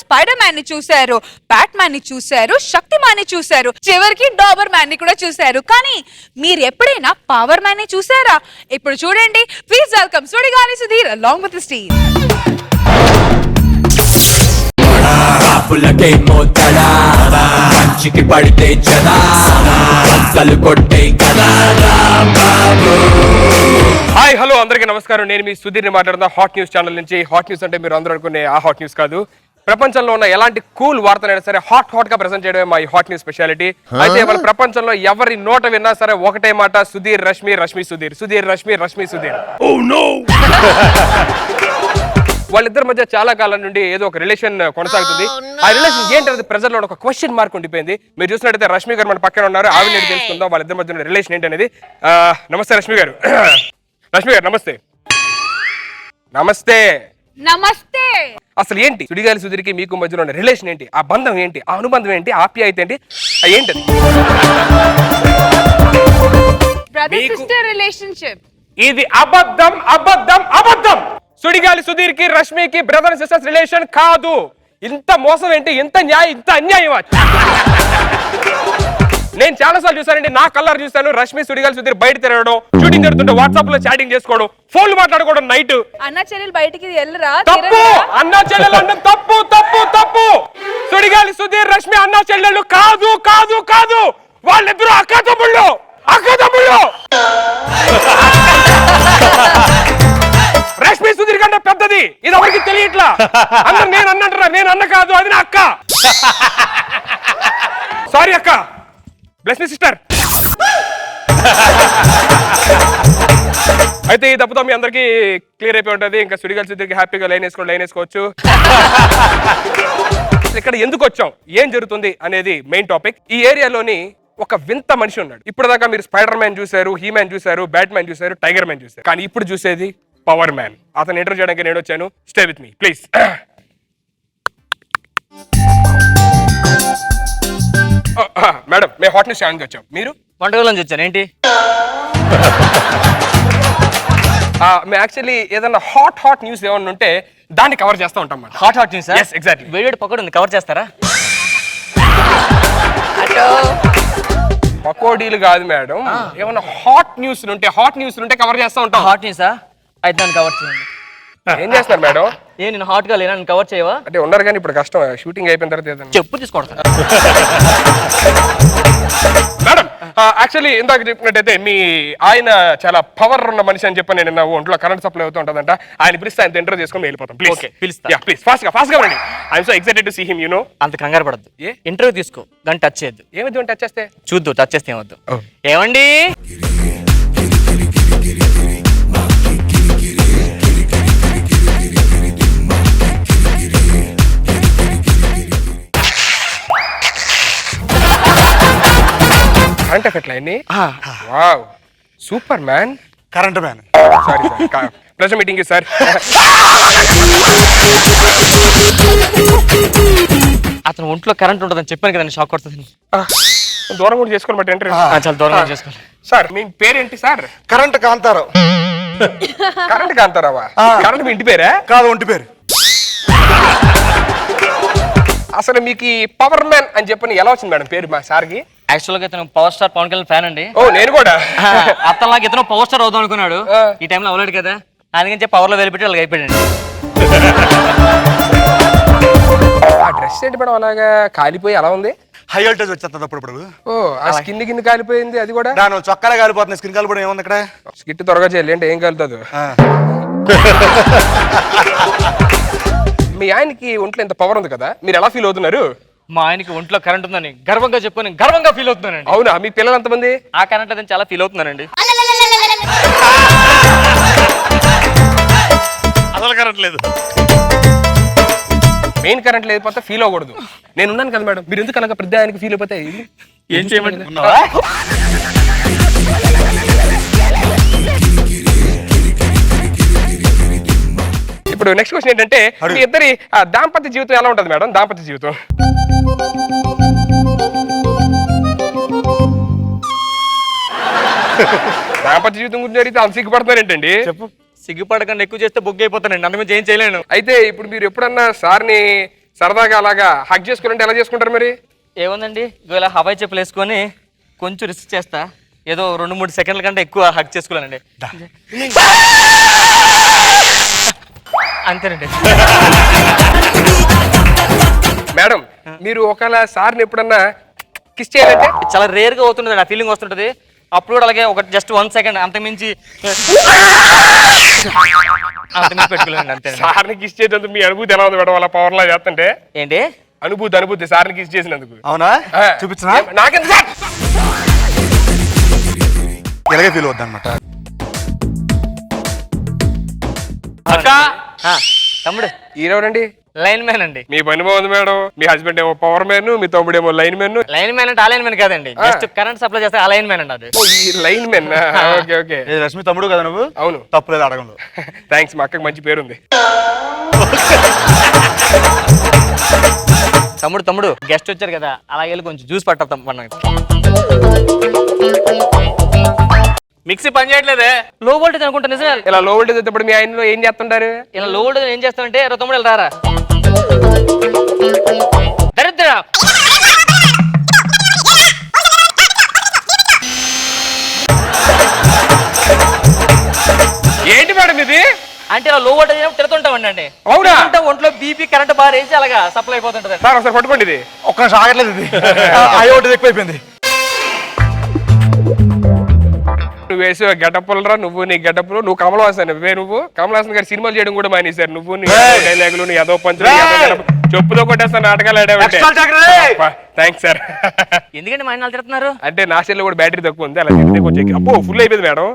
Spider man ని చూశారు, bat man ని చూశారు, శక్తిమాన్ ని చూశారు, చివరికి డాబర్ మ్యాన్ ని కూడా చూశారు. కానీ మీరు ఎప్పుడైనా పవర్ మ్యాన్ ని చూసారా? ఇప్పుడు చూడండి. Please welcome Sudigali Sudheer along with his team. పులకే మోతడా మంచికి పడితే చదా కలు కొట్టే కదా బాబు. హాయ్ హలో అందరికీ నమస్కారం. నేను మీ సుధీర్ని మాట్లాడుతున్నా హాట్ న్యూస్ ఛానల్ నుంచి. హాట్ న్యూస్ అంటే మీరు అందరూ అనుకునే ఆ హాట్ న్యూస్ కాదు. ప్రపంచంలో ఉన్న ఎలాంటి కూల్ వార్తనైనా సరే హాట్ గా ప్రెజెంట్ చేయడమే మా ఈ హాట్ న్యూస్ స్పెషాలిటీ. అయితే మన ప్రపంచంలో ఎవరి నోట విన్నా సరే ఒకటే మాట, సుధీర్ రష్మి, రష్మి సుధీర్, సుధీర్ రష్మి, రష్మి సుధీర్. Oh no. వాళ్ళిద్దరి మధ్య చాలా కాలం నుండి ఏదో ఒక రిలేషన్ కొనసాగుతుంది. ఆ రిలేషన్ ఏంటనేది ప్రజల్లో ఒక క్వశ్చన్ మార్క్ ఉండిపోయింది. మీరు చూసినట్టయితే రష్మి గారు మన పక్కన ఉన్నారు. ఆవిడ నేను తెలుసుకుందాం వాళ్ళిద్దరి మధ్య రిలేషన్ ఏంటనేది. నమస్తే రష్మి గారు. రష్మి గారు నమస్తే. నమస్తే. నమస్తే. అసలు ఏంటి సుడిగాలి సుధీర్కి మీకు మధ్యలో ఉన్న రిలేషన్ ఏంటి? ఆ బంధం ఏంటి? ఆ అనుబంధం ఏంటి? ఆప్యాయత ఏంటి? ఏంటది? Brother sister relationship. ఇది అబద్ధం, అబద్ధం, అబద్ధం. సుడిగాలి సుధీర్కి రష్మికి బ్రదర్ సిస్టర్స్ రిలేషన్ కాదు. ఇంత మోసం ఏంటి? ఇంత న్యాయం, ఇంత అన్యాయం. నేను చాలా సార్లు చూసానండి, నా కలర్ చూసాను. రష్మి సుడిగాలి సుధీర్ బయట తిరగడం, షూటింగ్ జరుగుతుంటే వాట్సాప్ లో చాటింగ్ చేసుకోవడం, ఫోన్లు మాట్లాడుకోవడం నైట్. అన్న చెల్లెలు బయటికి వెళ్ళరా? తప్పు. అన్న చెల్లెలు అంటే తప్పు, తప్పు, తప్పు. సుడిగాలి సుధీర్ రష్మి అన్న చెల్లెలు కాదు, కాదు, కాదు. వాళ్ళిద్దరూ అక్క తమ్ముళ్ళు, అక్క తమ్ముళ్ళు. రష్మి సుధీర్ కంటే పెద్దది. ఇది ఎవరికి తెలియట్లా. అందరు నేను అన్నంటారా? నేను అన్న కాదు, అది నా అక్క. సారీ అక్క. Bless me sister. అయితే ఈ తప్పుతో మీ అందరికి క్లియర్ అయిపోయి ఉంటుంది. ఇంకా సుడిగాలి సుధీర్కి హ్యాపీగా లైన్ వేసుకోవచ్చు. ఇక్కడ ఎందుకు వచ్చాం, ఏం జరుగుతుంది అనేది మెయిన్ టాపిక్. ఈ ఏరియాలోని ఒక వింత మనిషి ఉన్నాడు. ఇప్పుడు దాకా మీరు స్పైడర్ మ్యాన్ చూశారు, హీ మ్యాన్ చూశారు, బ్యాట్ మ్యాన్ చూశారు, టైగర్ మ్యాన్ చూశారు. కానీ ఇప్పుడు చూసేది పవర్ మ్యాన్. అతను ఇంటర్వ్యూ చేయడానికి నేను వచ్చాను. Stay with me please. Madam, మేము హాట్ న్యూస్ ఛానల్ వచ్చాం. మీరు వంటగదిలో నుంచి వచ్చాను. ఏంటి? మేము యాక్చువల్లీ ఏదైనా హాట్ న్యూస్ ఏమన్నా ఉంటే దాన్ని కవర్ చేస్తూ ఉంటాం. Hot news. yes exactly. వేడి పకోడీ ఉంది, కవర్ చేస్తారా? పకోడీలు కాదు మేడం, ఏమన్నా హాట్ న్యూస్ ఉంటే కవర్ చేస్తూ ఉంటాం. హాట్ న్యూసా? అయితే నన్ను కవర్ చేయండి. ఏం చేస్తారు మేడం? నేను హాట్ గా లేనా, నన్ను కవర్ చేయవా? అంటే ఉన్నారు కానీ ఇప్పుడు కష్టం, షూటింగ్ అయిపోయిన తర్వాత ఏదైనా చెప్పు తీసుకోవడతాను. మేడం, యాక్చువల్లీ ఇందాక చెప్పినట్టయితే మీ ఆయన చాలా పవర్ ఉన్న మనిషి అని చెప్పి నేను ఒంట్లో కరెంట్ సప్లై అవుతూ ఉంటుందంట. ఆయన పిలిస్తే ఆయన ఇంటర్వ్యూ చేసుకొని వెళ్ళిపోతాం. ప్లీజ్. ఓకే, పిలుస్తా. ప్లీజ్ ఫాస్ట్ గా రండి. I'm so excited to see him. You know. అంత కంగారు పడద్దు. ఇంటర్వ్యూ తీసుకో, దాన్ని టచ్ చేయొద్దు. ఏమవుతుంది టచ్ చేస్తే? చూద్దు, టచ్ చేస్తే ఏమొద్దు. ఏమండి? Current effect line. Wow, super man. Current man. Sorry sir, pleasure meeting you sir. అతను ఒంట్లో కరెంట్ ఉంటుందని చెప్పాను కదండి, షాక్ కొడుతుంది. దూరం కూడా చేసుకోవాలి ఇంటర్వ్యూ. చాలా దూరంగా చేసుకోవాలి. సార్ మీ పేరేంటి సార్? కరెంట్ కాంతారావు. కరెంట్ కాంతారావా? కరెంట్ మీ ఇంటి పేరా? కాదు, ఒంటి పేరు. అసలు మీకు ఈ పవర్ మ్యాన్ అని చెప్పని ఎలా వచ్చింది మేడం పేరు మా సార్కి? యాక్చువల్గా ఇతను power star Pawan Kalyan fan అండి. ఓ, నేను కూడా. అతను ఇతను పవర్ స్టార్ అవుదాం అనుకున్నాడు. ఈ టైంలో అవ్వలేడు కదా, అందుకని చెప్పి పవర్ లో వెళ్ళిపెట్టి వాళ్ళకి అయిపోయాడు. ఆ డ్రెస్ ఏంటి మేడం అలాగా కాలిపోయి అలా ఉంది? హై వోల్టేజ్ వచ్చేస్తుంది అప్పుడు. ఓ, ఆ స్కిన్ కింద కాలిపోయింది. అది కూడా దాని చొక్కాలే కాలిపోతుంది, స్కిన్ కాలిపోవడం ఏముంది ఇక్కడ? స్కిట్ త్వరగా చేయాలి అంటే ఏం కలుగుతుంది. మీ ఆయనకి ఒంట్లో ఎంత పవర్ ఉంది కదా, మీరు ఎలా ఫీల్ అవుతున్నారు? మా ఆయనకి ఒంట్లో కరెంట్ ఉందని గర్వంగా చెప్పుకొని గర్వంగా ఫీల్ అవుతున్నానండి. అవునా? మీ పిల్లలు ఎంతమంది? ఆ కరెంట్ లేదని చాలా ఫీల్ అవుతున్నానండి. అసలు కరెంట్ లేదు. మెయిన్ కరెంట్ లేకపోతే ఫీల్ అవ్వకూడదు. నేను ఉన్నాను కదా మేడం, మీరు ఎందుకు అలాగా పెద్ద ఆయనకి ఫీల్ అయిపోతే ఏం చేయమంటే ఇప్పుడు నెక్స్ట్ క్వశ్చన్ ఏంటంటే, మీ ఇద్దరి దాంపత్య జీవితం ఎలా ఉంటుంది మేడం? దాంపత్య జీవితం దాంపత్య జీవితం గురించి అడిగితే అంత సిగ్గుపడుతున్నారు ఏంటండి? చెప్పు. సిగ్గుపడకుండా ఎక్కువ చేస్తే బొగ్గు అయిపోతానండి, అందుకని ఏం చేయలేను. అయితే ఇప్పుడు మీరు ఎప్పుడన్నా సార్ని సరదాగా అలాగా హగ్ చేసుకుంటే ఎలా చేసుకుంటారు మరి? ఏముందండి ఇలా హవాయి చెప్పులు వేసుకొని కొంచెం రిస్క్ చేస్తా, ఏదో 2-3 సెకండ్ల కంటే ఎక్కువ హక్ చేసుకోలేనండి. అంతేనండి. మేడం మీరు ఒకవేళ సార్ని ఎప్పుడన్నా కిస్ చేయాలంటే చాలా రేర్ గా అవుతుంటది, ఆ ఫీలింగ్ వస్తుంటది. అప్పుడు కూడా అలాగే ఒక జస్ట్ 1 సెకండ్ అంతమించి పెట్టుకోలేండి అంతే. సార్ని కిస్ చేసేందుకు మీ అనుభూతి ఎలా ఉంది మేడం? అలా పవర్ లా చేస్తుంటే ఏంటి అనుభూతి సార్ని కిస్ చేసినందుకు. అవునా? చూపించనా? నాకెందుకు సార్? ఇలాగే ఫీల్ అవుద్ది అనమాట. అక్క తమ్ముడు ఈరెవరండి? లైన్ మ్యాన్ అండి. మీ పని బాగుంది మేడం. మీ హస్బెండ్ ఏమో పవర్ మ్యాన్, మీ తమ్ముడు ఏమో లైన్ మ్యాన్. లైన్ మ్యాన్ అంటే ఆ లైన్ మ్యాన్ కాదండి, జస్ట్ కరెంట్ సప్లై చేస్తే ఆ లైన్ మ్యాన్ అండి. అది ఈ లైన్ మ్యాన్. Okay okay. ఏ రష్మి తమ్ముడు కదా నువ్వు? అవును. తప్పులేదు అడగంలో. థ్యాంక్స్, మా అక్కకి మంచి పేరుంది. తమ్ముడు గెస్ట్ వచ్చారు కదా, అలాగే వెళ్ళి కొంచెం జ్యూస్ పట్టా. మిక్సీ పని చేయట్లేదే, లో వోల్టేజ్ అనుకుంటా. నిజమే. ఇలా లో వోల్టేజ్ వచ్చేటప్పుడు మీ ఆయనలో ఏం చేస్తుంటారు? ఇలా లో వోల్టేజ్ ఏం చేస్తామంటే తమ్ముడు ఇలా రారా దరిద్ర ఏంటి మేడం ఇది? అంటే ఇలా లో వోల్టేజ్ తిరుగుతుంటామండి. అండి అవునా? ఒంట్లో బీపీ కరెంట్ బాగా వేసి అలాగా సప్లై అయిపోతుంటది. సార్ ఒకసారి పట్టుకోండి ఇది. ఒక్క నిమిషం ఆగట్లేదు ఇది. ఐఓటీ ఎక్కువైపోయింది. నువ్వు వేసే గెటప్పులరా, నువ్వు నీ గెటప్లు. నువ్వు కమల్ హాసన్ నువ్వు కమల్ హాసన్ గారు సినిమాలు చేయడం కూడా మానేశారు. నువ్వు నీ డైలాగులు, నీ ఏదో పంచులు, చెప్పుతో కొట్టేస్తా నాటకాలు ఆడావంటే. Thanks sir. ఎందుకంటే మా ఆయన తిడుతున్నారు అంటే నా సెల్ కూడా బ్యాటరీ తక్కువ ఉంది, అలా తిడితే కొంచెం అబ్బో ఫుల్ అయిపోయింది మేడం.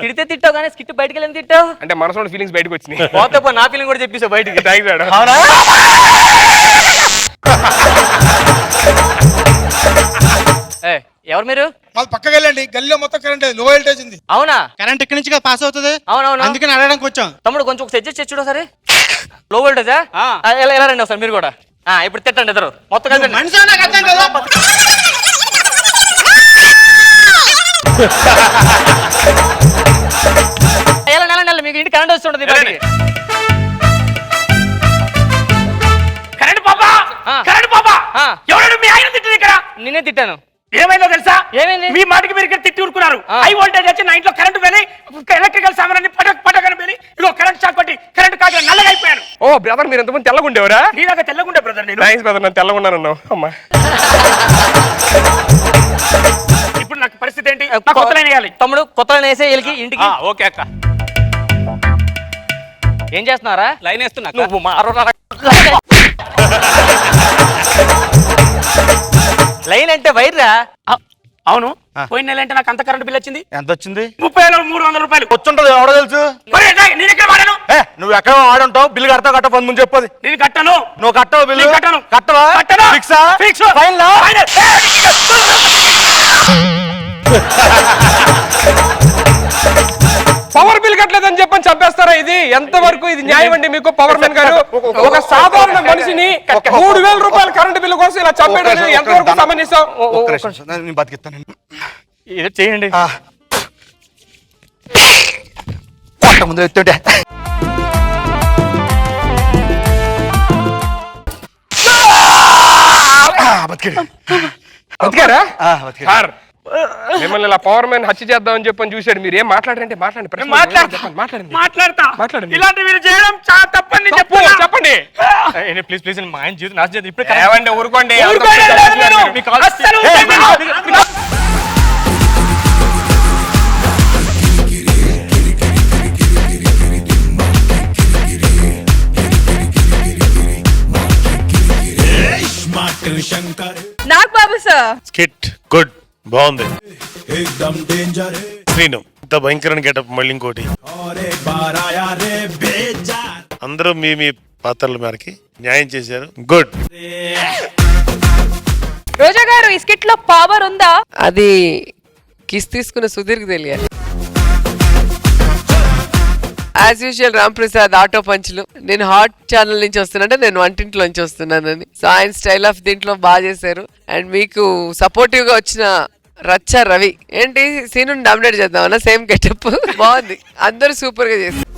తిడితే తిట్టావు కానీ స్కిట్ బయటకి వెళ్ళి తిట్టావు అంటే మనసులో ఫీలింగ్స్ బయటకు వచ్చినాయి. పోతే పో, నా ఫీలింగ్ కూడా చెప్పేసావు బయటికి. Thanks madam. ఎవరు మీరు? వాళ్ళు పక్కకి వెళ్ళండి, గల్లీలో మొత్తం కరెంట్ లో వోల్టేజ్ ఉంది. అవునా? కరెంట్ ఎక్కడి నుంచి పాస్ అవుతుంది. అవునవును, అందుకని అడగడానికి వచ్చాం. తమ్ముడు కొంచెం సజెస్ట్ చేసి చూడు సరే. లో వోల్టేజా? ఎలా రండి ఒకసారి మీరు కూడా. ఇప్పుడు తిట్టండి ఇద్దరు మొత్తం కలిసి. మనిషి నాకు అర్థం కదా. నెల మీకు ఇంటి కరెంట్ వస్తుంటది. కరెంట్ పాపా ఎవరు మీ ఆయన తిట్టింది ఇక్కడ? నేనే తిట్టాను. ఏమైందో తెలుసా? ఏమైంది? మీ మాటకి మీరు ఇక్కడ తిట్టి ఊరుకున్నారు. హై వోల్టేజ్ వచ్చి నా ఇంట్లో కరెంట్ పోయి ఎలక్ట్రికల్ సామాన్ని పటకని పోయి ఇదిగో కరెంట్ షాక్ కొట్టి కరెంట్ కాక నల్లగా అయిపోయాను. ఓ బ్రదర్, మీరు ఎంతమంది తెల్లగుండేవరా? నీలాగా తెల్లగుండే బ్రదర్ నేను. థ్యాంక్స్ బ్రదర్, నేను తెల్లగున్నాను. అమ్మా ఇప్పుడు నాకు పరిస్థితి ఏంటి? కొత్త లైన్ వేయాలి. తమ్ముడు కొత్త లైన్ వేసే వీళ్ళకి ఇంటికి. ఓకే అక్క. ఏం చేస్తున్నారా? లైన్ వేస్తున్నా. నువ్వు మారరా. లైన్ అంటే వైర్ రా. అవును, పోయిన నెల అంటే నాకు అంత కరెంట్ బిల్ వచ్చింది. ఎంత వచ్చింది? 30,300 రూపాయలు వచ్చుంటది. ఎవడో తెలుసు? నేను ఎక్కడ వాడాను? నువ్వు ఎక్కడ ఆడుంటావు? బిల్లు కడతావు కట్ట ముందు చెప్పదు. నేను కట్టాను. నువ్వు కట్టవు బిల్లు? నేను కట్టను. కట్టవా? కట్టను. ఫిక్సా? ఫిక్స్. ఫైన్ లా? పవర్ బిల్ కట్టలేదని చెప్పని చంపేస్తారా? ఇది ఎంతవరకు ఇది న్యాయం అండి మీకు? పవర్ మ్యాన్ గారు ఒక సాధారణ మనిషిని 3,000 రూపాయల కరెంట్ బిల్లు కోసం ఇలా చంపేయడం ఎంతవరకు సమంజసం? నేను బతికిస్తాను. ఏదో చేయండి. ముందు ఎత్తుంటే బతికారా? బతికా. సార్ మిమ్మల్ని ఇలా పవర్ మ్యాన్ హత్య చేద్దామని చెప్పని చూశాడు. మీరు ఏం మాట్లాడారంటే మాట్లాడండి. మాట్లాడండి. ఇలాంటి మీరు చేయడం చాలా తప్పని తప్పు చెప్పండి. ప్లీజ్ మా ఆయన జీవితం నా జీవితం ఇప్పుడు ఏమండి ఊరుకోండి. నాగ్ బాబు సార్ స్కిట్ గుడ్, బాగుంది. నేను ఇంత భయంకరమైన గెటప్ మళ్ళీ ఇంకోటి. అందరూ మీ మీ పాత్రల మేరకి న్యాయం చేశారు. గుడ్. రోజా గారు, ఈ స్కిట్ లో పవర్ ఉందా? అది కిస్ తీసుకున్న సుధీర్కి తెలియాలి. As usual Ram Prasad auto పంచులు. నేను హాట్ ఛానల్ నుంచి వస్తున్నా అంటే నేను వంటింట్లో నుంచి వస్తున్నానని. సో ఆయన స్టైల్ ఆఫ్ దీంట్లో బాగా చేశారు. అండ్ మీకు సపోర్టివ్ గా వచ్చిన రచ్చ రవి ఏంటి సీను డామినేట్ చేద్దామన్నా సేమ్ గెటప్ బాగుంది. అందరూ సూపర్ గా చేశారు.